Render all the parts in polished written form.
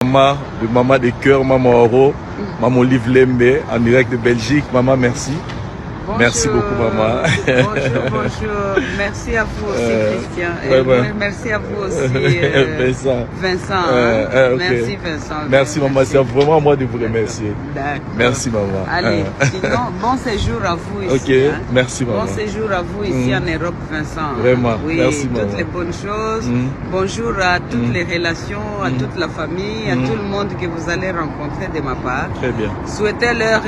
Maman, de Maman des Cœurs, Maman Oro, Maman Olive Lembe, en direct de Belgique. Maman, merci. Bonjour. Merci beaucoup, maman. Bonjour. Merci à vous aussi, Christian. Et merci à vous aussi, Vincent. Okay. Merci, Vincent. Merci, maman. C'est vraiment à moi de vous remercier. D'accord. Merci, maman. Allez, sinon, bon séjour à vous ici. Ok, merci, maman. Bon séjour à vous ici en Europe, Vincent. Vraiment, oui, merci, maman. Toutes les bonnes choses. Bonjour à toutes les relations, à toute la famille, à tout le monde que vous allez rencontrer de ma part. Très bien. Souhaitez-leur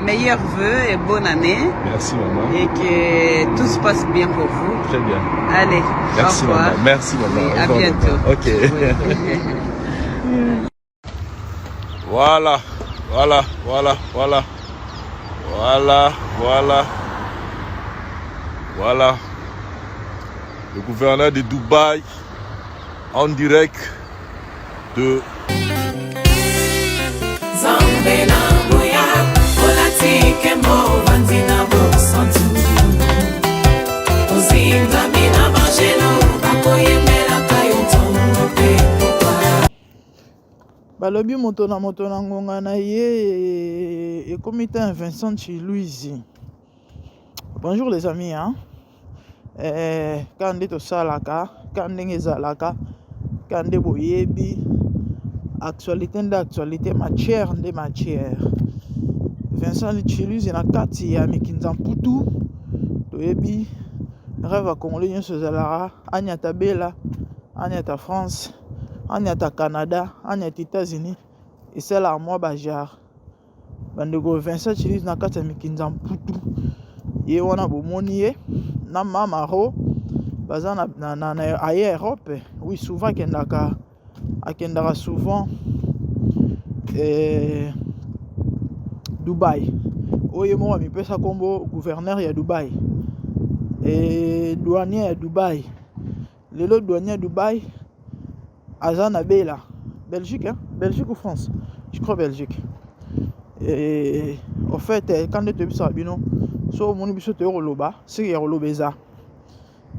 meilleurs vœux et bonne année. Merci, maman. Et que tout se passe bien pour vous. Très bien. Allez, merci, au revoir. Maman. Merci, maman. Oui, à bientôt. Ok. Voilà. Le gouverneur de Dubaï en direct de balobi moto na ngonga na ye et comité Vincent chez Louise. Bonjour les amis, hein. Quand to salaka, quand ndenge zalaka, quand de boyebi actualité matière. Vincent chez Louise na kati ya mikinza mputu toyebi rêve à congolais nyonso zalara anyata bela anyata France anyata Canada anyata États-Unis et celle à moi bajar bandeko Vincent Chiliz na kati ya mikinza mputu ye wana bomoni ye na mama ro baza na aye Europe. Oui, souvent akendaka souvent Dubaï oye mo mipesa kombo gouverneur ya Dubaï et douanier à Dubaï. Le douanier à Dubaï, Azan Abela, Belgique, hein? Belgique ou France? Je crois Belgique. Et en fait, quand tu es sabino, so mon biso te roloba, c'est que rolobeza.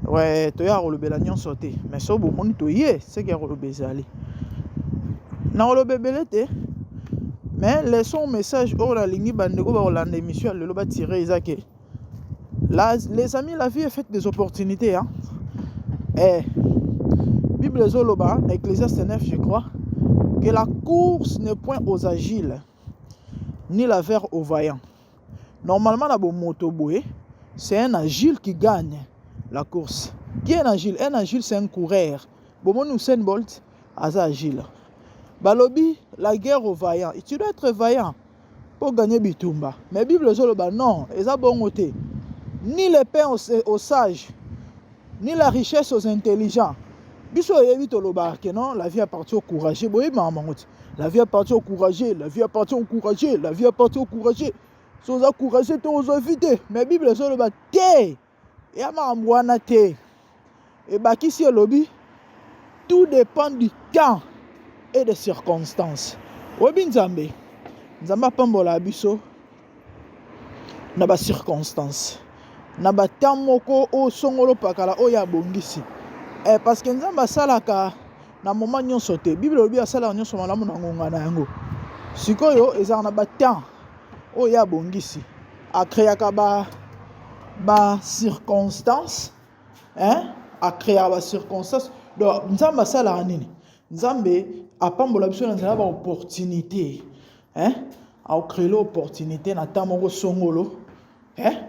Ouais, tu as rolobé la nion sauté, mais so bon mon to yé, c'est que rolobeza ali. Na rolobé belete, mais laissons message au la ligne bandego ba rolande émission le loba tirer Isaac. Là, les amis, la vie est faite des opportunités. Hein? Bible Zoloba, Ecclésiaste 9, je crois, que la course n'est point aux agiles, ni la vers aux vaillants. Normalement, la motoboé, c'est un agile qui gagne la course. Qui est un agile? Un agile, c'est un coureur. Bon, nous, Usain Bolt, c'est agile. Balobi, la guerre aux vaillants. Et tu dois être vaillant pour gagner Bitumba. Mais Bible Zoloba, non, et ça bon côté. Ni les pains aux sages, ni la richesse aux intelligents. Biso yebi tolobarke, non? La vie appartient aux courageux. La vie appartient aux courageux, la vie appartient aux courageux, la vie appartient aux courageux. Sans encourager, tu os évité. Mais Bible est le té. Et à ma amouana té. Et bah qui c'est lobby? Tout dépend du temps et des circonstances. Webi Nzambe. Nzamba pambola biso. Na ba circonstances. Na temps moko o songolo pakala o ya bongisi parce que nzamba salaka na moment nyonso te. Bible lobi asala nyonso malamu na ngonga na yango sikoyo eza na temps o ya bongisi a créer ba circonstance a créer ba circonstance donc nzamba sala nini nzambe apambola biso na nzela ba opportunité a créer l'opportunité na temps moko songolo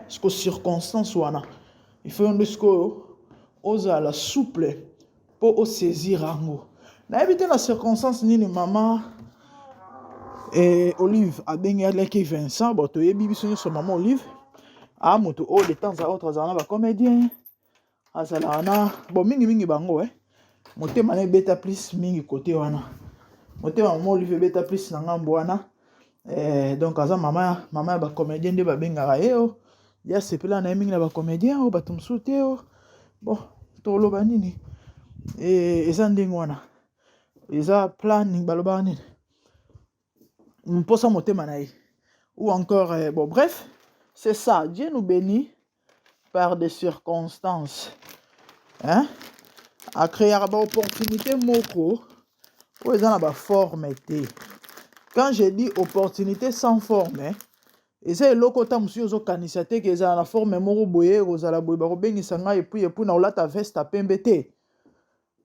ce que circonstance wana il faut que oza la souple pour saisir ango na éviter la circonstance nini maman et Olive a bengi aleki Vincent boto yebi biso nyonso maman Olive a moto o de temps à autre azana ba comédien azala na bon mingi bango motema na beta plus mingi côté wana motema maman Olive beta plus na ngambo wana donc aza mama ba comédien de ba benga eo ya sepela na mingi na ba comédien o batumsu te o bon toloba nini eza ndenge wana eza planning baloba nini mposa motema na ye ou encore bon bref c'est ça. Dieu nous bénit par des circonstances à créer une opportunité moko ils ont la forme. Quand je dis opportunité sans forme, et c'est le côté monsieur zo kanisate que za la forme moko boye kozala boye ba kobengisa ngai et puis na olata veste pembe te.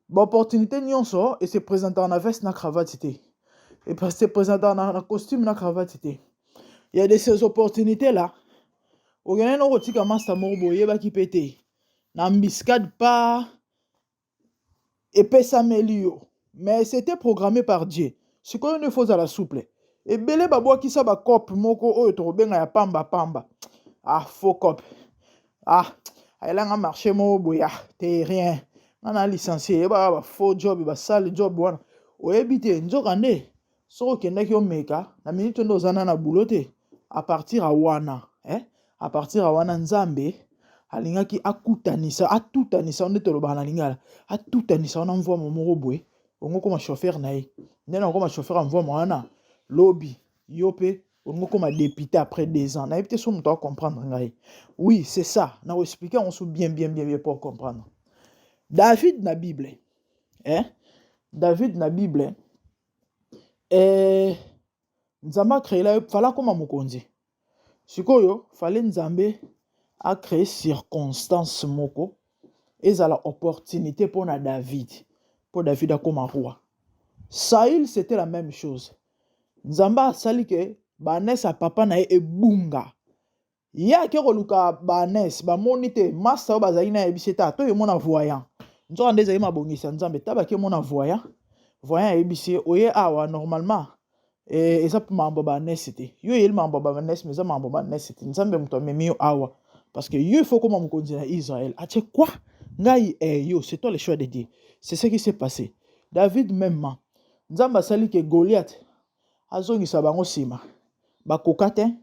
Ba opportunité nyonso et se présenter en veste na cravate te. Et parce que se présenter en costume na cravate te. Il y a de ces opportunités là. Au Ghana no kotika master moko boye ba ki pété. Na embuscade pas epesa melio. Mais c'était programmé par Dieu. Ce qu'on ne faut à la souple. Et belé babo qui sa ba cop moko oyo to benga ya pamba. Ah faux cop. Ah, elle a un marché mo boya, t'es rien. On a licencié ba faux job, ba sale job wana. O ebité nzokande. So kende ki o meka, na minute ndo zana na boulotte à partir à wana, À partir à wana nzambe alingaki akutanisa, atutanisa on to lo bana lingala. Atutanisa on envoie mon moko boye. On comme chauffeur naï. Nena comme chauffeur envoie moi lobby yope on comme député après 2 ans. Na peut-être son doit comprendre ngai. Oui, c'est ça. Na expliquer on sou bien pour comprendre. David na Bible. David na Bible. Nzamba créé là fala comme mokonzi. Sikoyo fallait nzambe a créé circonstance moko et ça la opportunité pour na David. Pour David comme roi. Saül c'était la même chose. Nzamba sali ke banes a papa na e bunga. Ya ke koluka banes ba monite master bazali na ebiseta to ye mona voyant. Nzo ndeza yema bongisa nzambe taba ke mona voyant. Voyant ebisi oye awa normalement eza mambo banes te. Yo yel mambo banes mais za mambo banes te. Nzambe mto memi awa parce que yo faut comme mokonzi na Israël. Ache quoi? Ngai yo c'est toi le choix de Dieu. C'est ce qui s'est passé. David même Nzamba sali ke Goliath azongisa bango sima bakokate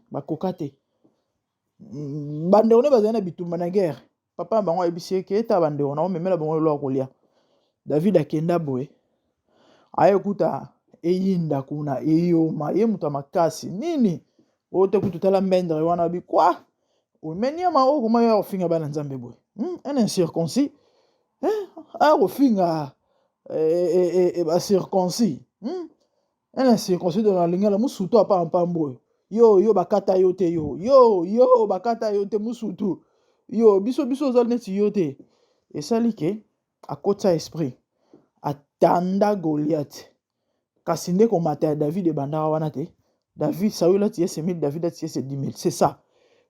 bandeko ne bazana bitumba na guerre papa bango ebisi ke eta bandeko na memela bango lo kolia David akenda boye ayekuta eyinda kuna eyoma ye muta makasi nini ote kututala mbendre wana bi quoi o menia ma o kuma ya finga bana nzambe boye un incirconcis a finga ba circoncis un circoncis de la lingala musutu apa mpambo yo bakata yo te yo bakata yo te musutu yo biso zal neti yo te et sali ke akota esprit atanda Goliath kasi nde ko mata David e bandara wana te David Saül ati ses 1000 David ati ses 10 000 c'est ça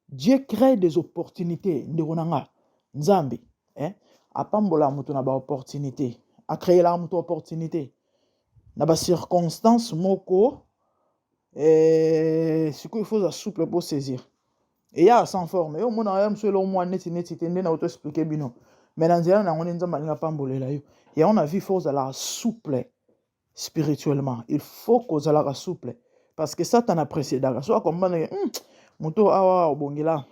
Dieu crée des opportunités ndeko nanga nzambe apambola mutu na ba opportunité a créer la mutu opportunité na ba circonstance moko ce qu'il faut être souple pour saisir et ya sans forme et au mona ya mselo mo neti tende na auto expliquer bino mais dans nzela na ngone nzamba linga pambolela yo et on a vu force à la souple spirituellement il faut qu'on la souple parce que ça t'en apprécié daga soit comme muto awa obongela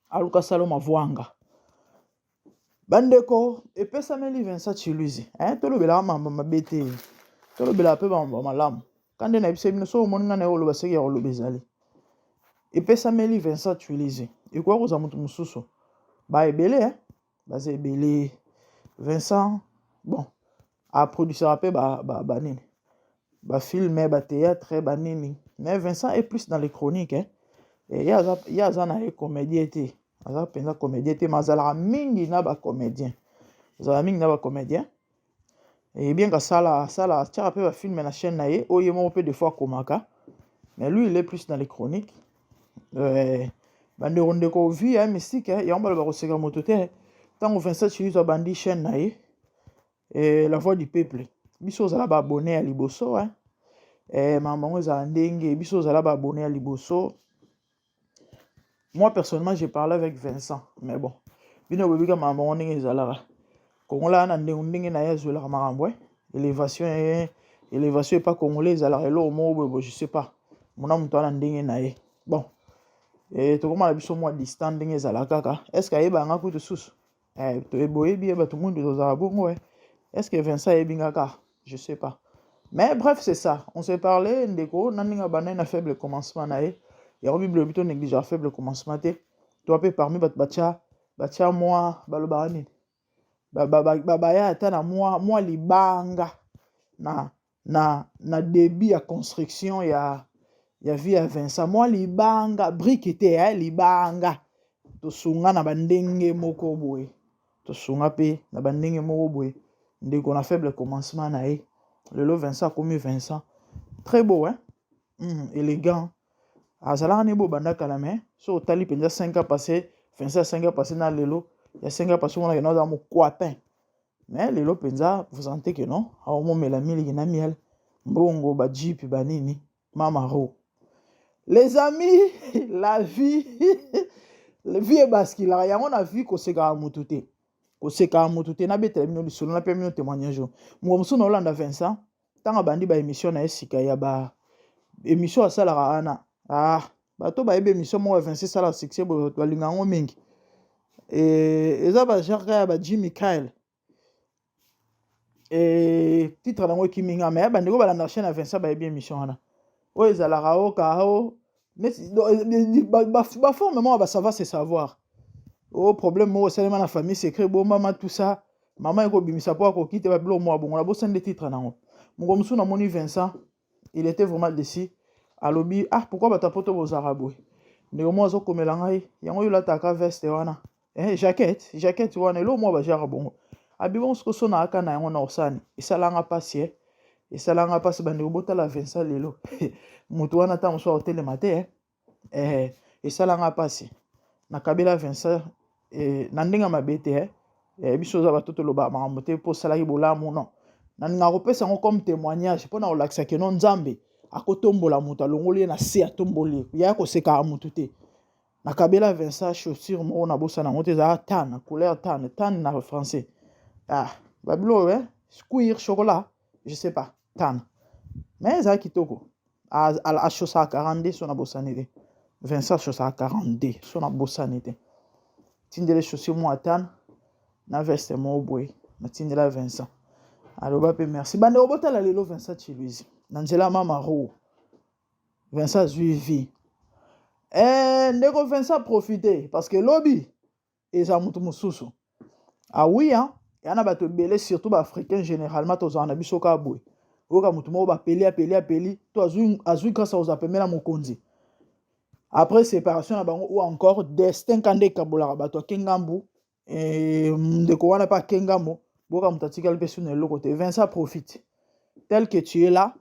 aluka saloma voanga bandeko epesa meli Vincent Chiluzi tolobela mamba mabete tolobela pe ba malamu kande na biso bino so moninga na oloba seki ya oloba ezali epesa meli Vincent Chiluzi iko koza mutu mususu ba ebele baze ebele Vincent bon a produire pe ba nini ba film ba théâtre ba nini mais Vincent est plus dans les chroniques et ya za na comédien te aza penza comédien te mazala mingi na ba comédien zala mingi na ba comédien et bien que ça tcha peu ba film na chaîne na ye oye mo peu de fois komaka mais lui il est plus dans les chroniques bande ronde ko vi mystique ya on ba ko seka moto te tant Vincent Chiluzi a bandi chaîne na ye et la voix du peuple biso zala ba abonné à liboso maman za ndenge biso zala ba abonné à liboso. Moi personnellement j'ai parlé avec Vincent mais bon bino bobika maman ndenge zala kongola na ndenge na yezo la marambo élévation est pas congolais zala elo mo je sais pas mona muto na ndenge na ye bon et to koma la biso moi distant ndenge zala kaka est-ce que ayeba nga kutu susu to eboye bien ba tout le monde za bongo est-ce que Vincent ebingaka je sais pas mais bref c'est ça on s'est parlé ndeko naninga bana na faible commencement na ye ya bible bito néglige faible commencement te toi pe parmi bacha moi balobani baba ya ata na moi libanga na na début ya construction ya vie ya Vincent moi libanga brique te libanga tosunga na bandenge moko boye tosunga pe na bandenge moko boye ndeko na faible commencement na ye lelo Vincent akomi Vincent très beau élégant azalaka ne bo banda kala mais so otali penza 5 ans passé Vincent 5 ans passé na lelo ya 5 ans passé on a que dans mo kwapin mais lelo penza vous sentez que non a au moment la mili na miel mbongo ba jeep banini mama ro les amis la vie la vie est bascule ya on a vu ko seka mutute na betela mino lisolo na pe mino témoignage mo muso na Hollande Vincent tanga bandi ba émission na esika ya ba émission asalaka ana bato ba ebe émission mo 26 sala succès bo to linga ngo mingi eza ba jarka ya ba Jimmy Kyle titre nango kiminga mais bandeko balanda chaîne na Vincent ba ebe émission wana o ezalaka o kao mais ba forme moi ça va se savoir au problème moi salema na famille secret bon maman tout ça maman eko bimisa po ko kite ba bilo mo bongo na bo sende titre nango ngo musu na moni Vincent il était vraiment déçu alobi pourquoi batapoto vos arabes ndeko mo zo komela ngai yango yola taka veste wana jaquette wana lo mo ba jara bongo abibon sko sona aka na yango na osani esalanga pasi esalanga pasi bandeko botala Vincent lelo mutu wana ta moso hotel matin esalanga pasi na kabila Vincent na ndinga mabete biso za batoto loba makambo te po salaki bolamu non na nga kopesa ngo comme témoignage pona olakisa ke non nzambe akotombola mutu alongoli na se atomboli ya ko seka mutu te na kabila Vincent chaussure mo na bosa na ngote za tan couleur tan na français babilo cuir chocolat je sais pas tan mais za kitoko a chaussure 42 so na bosa nete Vincent chaussure 42 so na bosa nete tindele chaussure mo tan na veste mo boy na tindela Vincent aloba pe merci bande obotala lelo Vincent Chiluizi na nzela mama ro Vincent Zuivi ndeko Vincent profiter parce que lobby eza mutu mususu oui yana bato belé surtout ba africain généralement tozana biso ka boy oka mutu mo ba peli to azui grâce aux apemela mokonzi après séparation na bango ou encore destin kande kabola bato kengambu ndeko wana pa kengamo boka mutatika le sur le côté Vincent profite tel que tu es là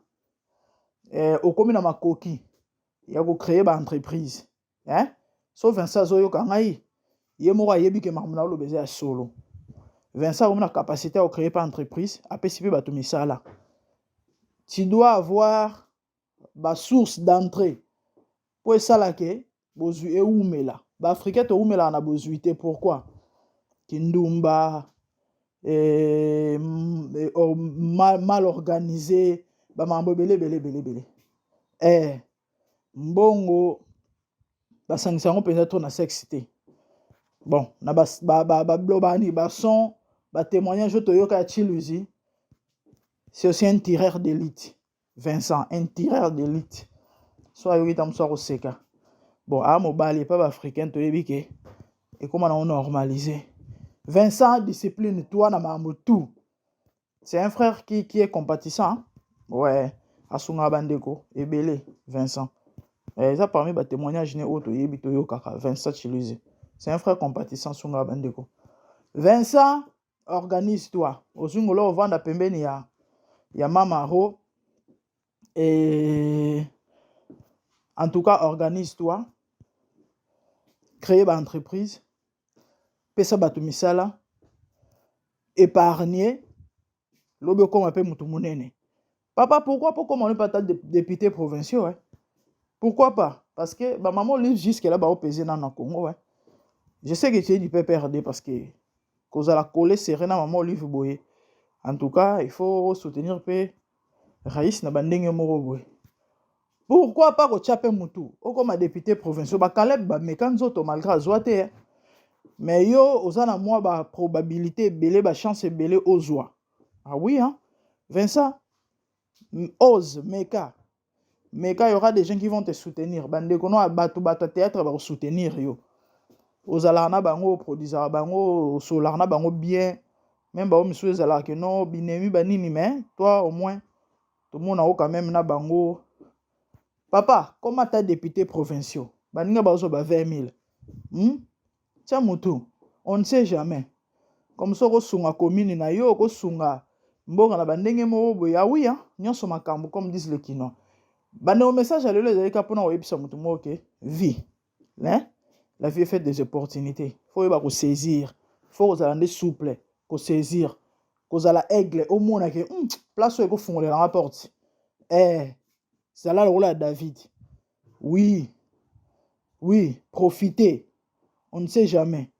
au comme na makoki ya ko créer ba entreprise so Vincent zoyo kangai ye mo yebi ke mamuna lo beza solo Vincent a capacité à créer pas entreprise a PCP bato misala tu dois avoir ba source d'entrée pour ça là que bozu e umela ba africain to umela na bozuité pourquoi kindumba mal organisé ba mambo belé mbongo basangisa ngo penza to na sexité bon na ba blobani ba son ba témoignage to yoka Chiluizi c'est aussi un tireur d'élite Vincent un tireur d'élite so ayoki tam so seka bon mobali pas africain to yebike et comment on normaliser Vincent discipline toi na mambo tout c'est un frère qui est compatissant ouais asunga bandeko ebele Vincent ça parmi ba témoignage ne auto yebi to yokaka Vincent Chiluizi c'est un frère compatissant sunga bandeko Vincent organise-toi ozungolo vanda pembeni ya mama ro et en tout cas organise-toi créer ba entreprise pesa bato misala épargner lobe comme un peu mutu munene papa pourquoi on n'est pas député provinciaux pourquoi pas parce que ba maman livre jusque là ba peser dans le Congo je sais que tu es du PPRD parce que cause à la coller serena maman livre boye en tout cas il faut soutenir pe Raïs na bandenge moko boye pourquoi pas ko chape mutu comme député provinciaux ba Caleb ba mekanzoto malgré zoate mais yo ozana moi ba probabilité belé ba chance belé ozwa oui Vincent ose meka il y aura des gens qui vont te soutenir bande kono bato théâtre ba soutenir yo ozalana bango produisa bango solarna bango bien même ba misu ezala que non binemi banini mais toi au moins tout le monde a quand même na bango. Papa, comment t'as député provinciaux? Baninga bazo ba 20 000. Tiens mutu, on ne sait jamais. Comme ça, ko sunga commune na yo, ko sunga mbonga na bandenge mo boy. Ah oui, hein, nyonso makambo comme disent les Kinois. Bande au message à l'eau, les capons au ébisa mutu mo ok. Vie, hein? La vie est faite des opportunités. Faut y saisir. Faut que vous souple, que saisir, que vous allez aigle au monde que place où vous font la porte. C'est là le rôle de David. Oui, profitez. On ne sait jamais.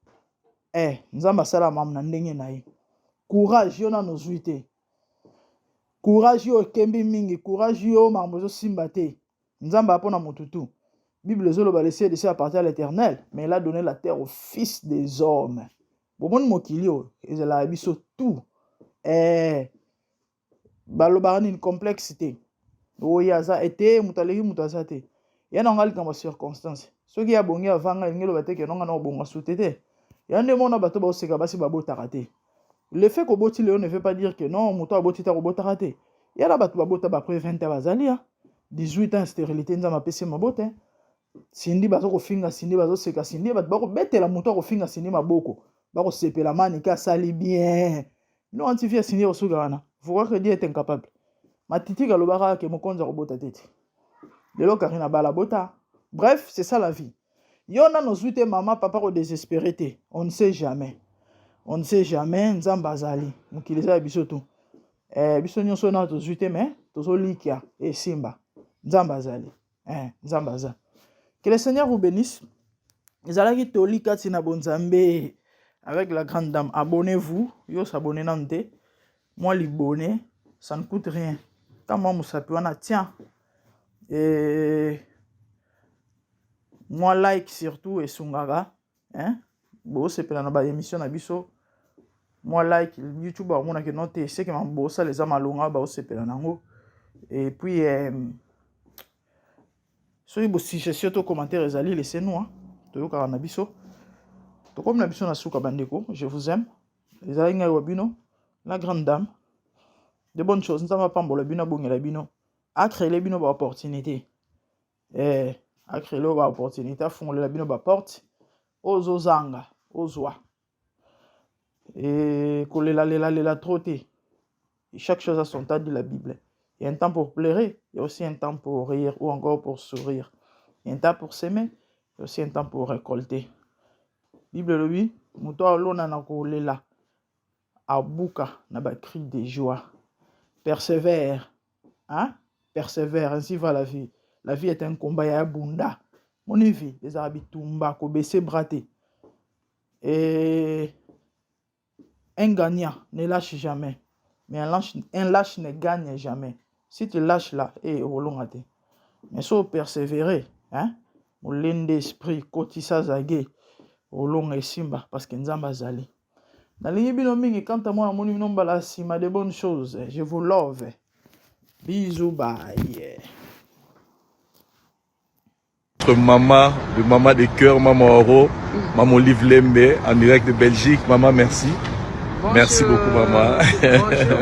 Nous avons ça mam na ndenge na ye. Courage yo na nos uité. Courage yo kembi mingi, courage yo marmozo simbate. Nous avons pas na motutu. Bible zolo ba laisser à partir à l'Éternel, mais il a donné la terre aux fils des hommes. Bon mokilio, ils la biso tout. Balobarani une complexité. Oyaza été mutaleki mutazate. Ya na ngali kama circonstance. Soki ya bongi avanga ngelo bateke nonga na bonga soutete. Ya ndemo na bato ba oseka basi babo tarate. Le fait que boti le ne veut pas dire que non, muto aboti ta robota raté. Ya la bato babota ba après 20 ans bazali 18 ans stérilité nzama pese mabote. Sindi bazo kofinga sindi bazo seka sindi bato bako betela muto kofinga sindi maboko. Bako sepela mani ka sali bien. Non antifia sindi osugana. Vous croyez que Dieu est incapable. Matiti galobara ke mokonza robota tete. Lelo karina bala bota. Bref, c'est ça la vie. Yona nos huit maman papa ko désespéré. On ne sait jamais. On ne sait jamais nzamba zali. Mukiliza bisoto. Biso nyonso na to huit mais tozo likia et simba. Nzamba zali. Nzamba za. Que le Seigneur vous bénisse. Ezalaki toli kati na bonzambe avec la grande dame. Abonnez-vous. Yo s'abonner nante. Moi libonné, ça ne coûte rien. Quand moi moussapi wana tiens. Et moi like surtout et sungara. Bo c'est pela na ba émission na biso. Moi like YouTube a mona ke noté c'est que mambo ça les amalonga ba c'est pela nango. Et puis soyez beau si je suis au commentaire ezali laissez-nous to yoka na biso. To comme na biso na suka bandeko, je vous aime. Ezali ngai wabino, la grande dame. De bonnes choses, nous avons pas le bino bon la bino. A créer les bino ba opportunité. A créer le ba opportunité, a fond le bino ba porte. Ozo zanga, ozoa. Et coller la trotter. Chaque chose a son temps de la Bible. Il y a un temps pour pleurer, il y a aussi un temps pour rire ou encore pour sourire. Il y a un temps pour s'aimer, il y a aussi un temps pour récolter. Bible le lui, muto lona na kolela. Abuka na ba cri de joie. Persévère, persévère, ainsi va la vie. La vie est un combat ya bunda. Mon vie, les arabes tumba, ko baisser braté. Et un gagnant ne lâche jamais. Mais un lâche ne gagne jamais. Si tu lâches là, mais si tu persévérer, mon l'un d'esprit, kotisa zage, au long et simba, parce que nzamba zali. Dans les binoming, quand à moi, mon nom balasi, ma de bonnes choses. Je vous love. Bisous, bye. Maman, de maman de cœur, maman Oro, maman Liv Lembe, en direct de Belgique. Maman, merci. Bonjour. Merci beaucoup, maman.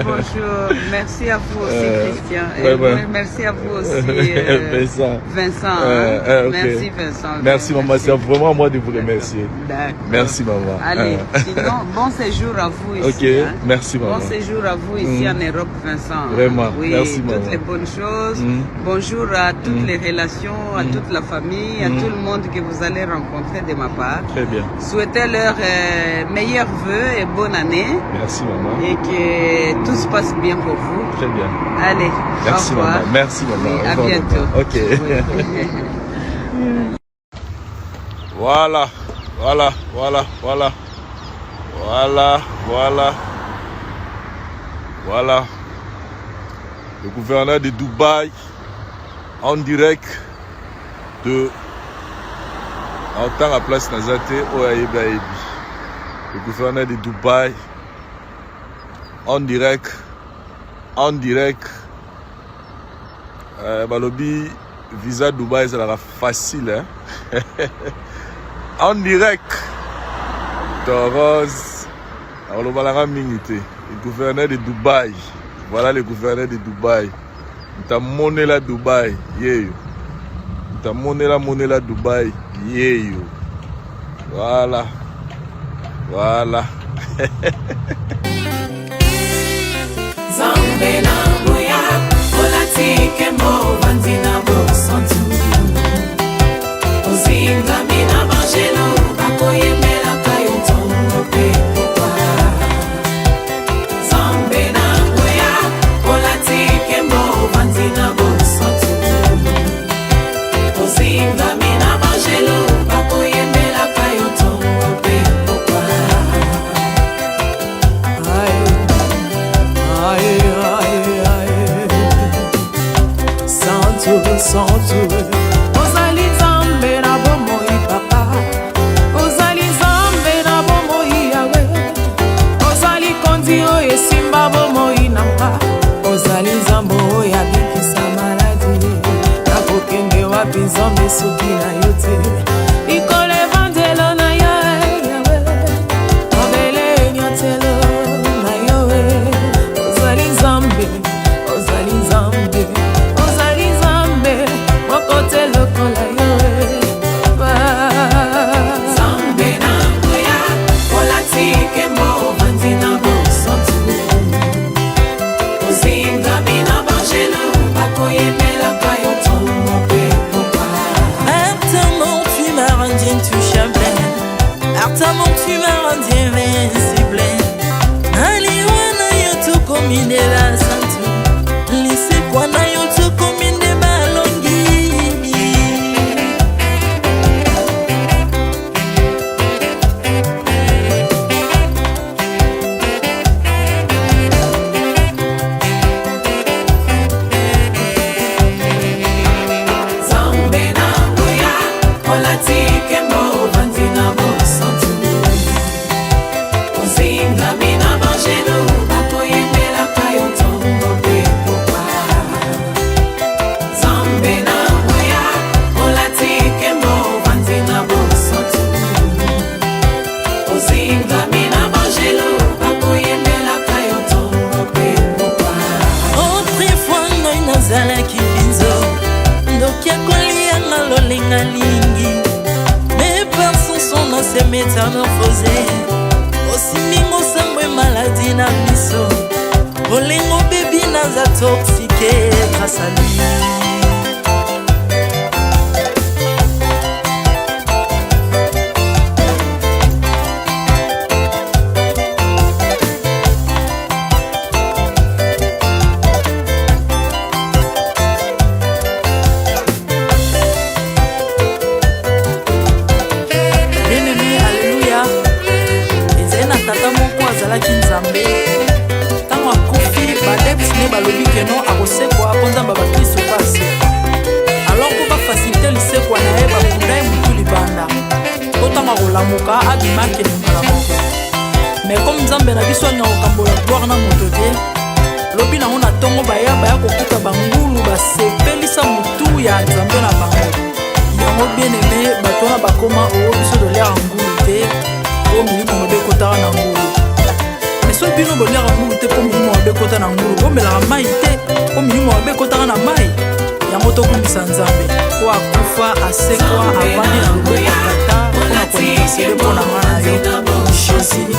Bonjour. Merci à vous aussi, Christian. Et merci à vous aussi, Vincent. Okay. Merci, Vincent. Merci, maman. C'est vraiment à moi de vous remercier. Merci, maman. Allez, sinon, bon séjour à vous ici. Ok, merci, maman. Bon séjour à vous ici en Europe, Vincent. Vraiment, oui, merci, maman. Toutes les bonnes choses. Bonjour à toutes les relations, à toute la famille, à tout le monde que vous allez rencontrer de ma part. Très bien. Souhaitez-leur meilleurs vœux et bonne année. Merci, maman. Et que tout se passe bien pour vous. Très bien. Allez, merci, au revoir. maman. Merci, maman. Oui, à bientôt. Ok. Voilà. Le gouverneur de Dubaï en direct de en temps à place Nazate Oyaïbaïbi. Le gouverneur de Dubaï en direct balobi visa Dubaï ça sera facile en direct Toros alors le gouverneur de Dubaï, voilà le gouverneur de Dubaï Tamonela Dubaï, yeyo. Tamonela Dubaï, yeyo. Voilà. Voilà. Zambe na boya, olatike mo vandina bo santu. Ozinga mina mangelo, bakoye mela kayo tongo pe popa. Zambe na boya, olatike mo vandina bo santu. Ozinga mina mangelo, bakoye mela kayo tongo pe popa. Santu ozali Nzambe na bomoi papa, ozali Nzambe na bomoi yawe, ozali konzi oyo esimba bomoi na nga, ozali Nzambe oyo abikisa maladi, nakokende wapi Nzambe soki na yo te, likolo evangelo na yo yawe, mabele enyatelo na yo, ozali Nzambe, ozali Nzambe, kote lokola yo Zambe na boya, olatike mo vandina bo santu. Ozinga mina bangelo, bakoye mela kayo tongo pe popa. Artamon, tu m'as rendu intouchable. Artamon, tu m'as rendu invincible. Aliwana yo tu komine la santu. Lise kwana yo tu komine balongi. Zambe na boya, olatike mo vandina bo santu. Ozinga mina bangelo, bakoye mela kayo tongo pe popa. Zambe na boya, olatike mo vandina bo santu. Ozinga mina bangelo, bakoye mela kayo tongo pe popa. Autrefois ngai nazalaki binzo ndoki akolia na lolenga lingi, mais par son son na se métamorphosé osimingo sangwe maladi na miso, olengo bebi naza toxique grâce à lui. Bien-aimé, alléluia. Ezali na tata moko azalaki Nzambe, ntango akufi badepsine balobi keno akosekwa mpo Nzambe bakristo pasi, alors mpo bafasilite lisekwa na ye bakunda ye mutu libanda mpo ntango akolamuka abimaki lingala moko. Mais comme Nzambe na biso alinga kokambola gloire na moto te, lobi nango na ntongo baya kokuta bangulu basepelisa mutu ya Nzambe na bango. Yango bien-aimé, bato wana bakoma oyo biso toliaka ngulu te po milimo mabe ekotaka na ngulu. Mais soki bino boliaka ngulu te po milimo mabe ekota na ngulu, bomelaka mai te po milimo mabe ekotaka na mai. Yango tokumbisa Nzambe po akufa asekwa avandi na loboko ya Tata mpona kolinga sele mpo na nga na yo Jésus.